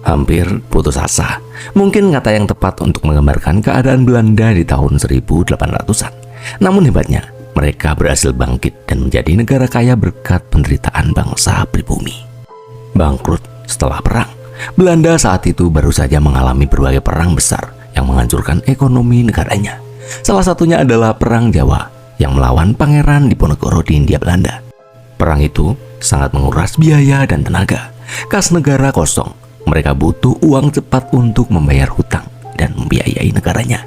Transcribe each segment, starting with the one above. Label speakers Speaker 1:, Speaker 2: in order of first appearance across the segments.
Speaker 1: hampir putus asa. Mungkin kata yang tepat untuk menggambarkan keadaan Belanda di tahun 1800-an. Namun hebatnya, mereka berhasil bangkit dan menjadi negara kaya berkat penderitaan bangsa pribumi. Bangkrut setelah perang, Belanda saat itu baru saja mengalami berbagai perang besar yang menghancurkan ekonomi negaranya. Salah satunya adalah Perang Jawa yang melawan Pangeran Diponegoro di Hindia Belanda. Perang itu sangat menguras biaya dan tenaga. Kas negara kosong. Mereka butuh uang cepat untuk membayar hutang dan membiayai negaranya.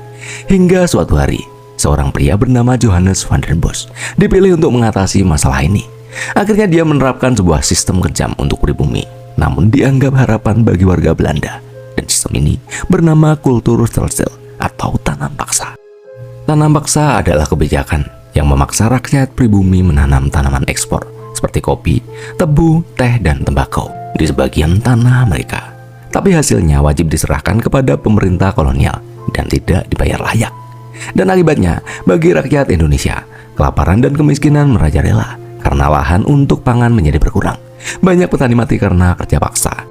Speaker 1: Hingga suatu hari, seorang pria bernama Johannes van der Bos dipilih untuk mengatasi masalah ini. Akhirnya dia menerapkan sebuah sistem kejam untuk pribumi, namun dianggap harapan bagi warga Belanda. Dan sistem ini bernama Kulturstelsel atau tanam paksa. Tanam paksa adalah kebijakan yang memaksa rakyat pribumi menanam tanaman ekspor seperti kopi, tebu, teh, dan tembakau di sebagian tanah mereka. Tapi hasilnya wajib diserahkan kepada pemerintah kolonial dan tidak dibayar layak. Dan akibatnya, bagi rakyat Indonesia, kelaparan dan kemiskinan merajalela karena lahan untuk pangan menjadi berkurang. Banyak petani mati karena kerja paksa.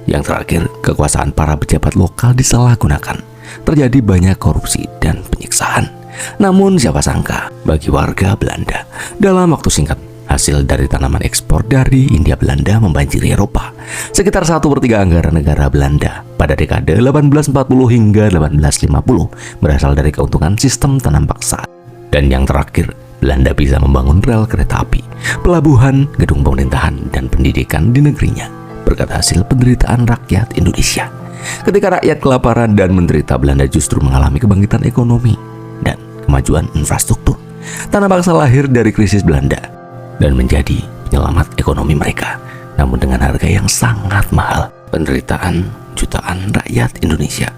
Speaker 1: Yang terakhir, kekuasaan para pejabat lokal disalahgunakan. Terjadi banyak korupsi dan penyiksaan. Namun siapa sangka, bagi warga Belanda, dalam waktu singkat, hasil dari tanaman ekspor dari Hindia Belanda membanjiri Eropa. Sekitar 1/3 anggaran negara Belanda pada dekade 1840 hingga 1850 berasal dari keuntungan sistem tanam paksa. Dan yang terakhir, Belanda bisa membangun rel kereta api, pelabuhan, gedung pemerintahan, dan pendidikan di negerinya berkat hasil penderitaan rakyat Indonesia. Ketika rakyat kelaparan dan menderita, Belanda justru mengalami kebangkitan ekonomi dan kemajuan infrastruktur. Tanam paksa lahir dari krisis Belanda dan menjadi penyelamat ekonomi mereka, namun dengan harga yang sangat mahal. Penderitaan jutaan rakyat Indonesia.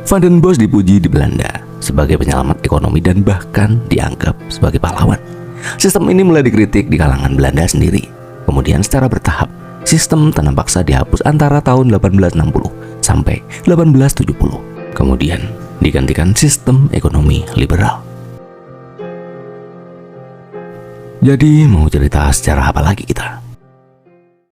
Speaker 1: Van den Bos dipuji di Belanda sebagai penyelamat ekonomi dan bahkan dianggap sebagai pahlawan. Sistem ini mulai dikritik di kalangan Belanda sendiri. Kemudian secara bertahap, sistem tanam paksa dihapus antara tahun 1860 sampai 1870. Kemudian digantikan sistem ekonomi liberal. Jadi mau cerita sejarah apa lagi kita?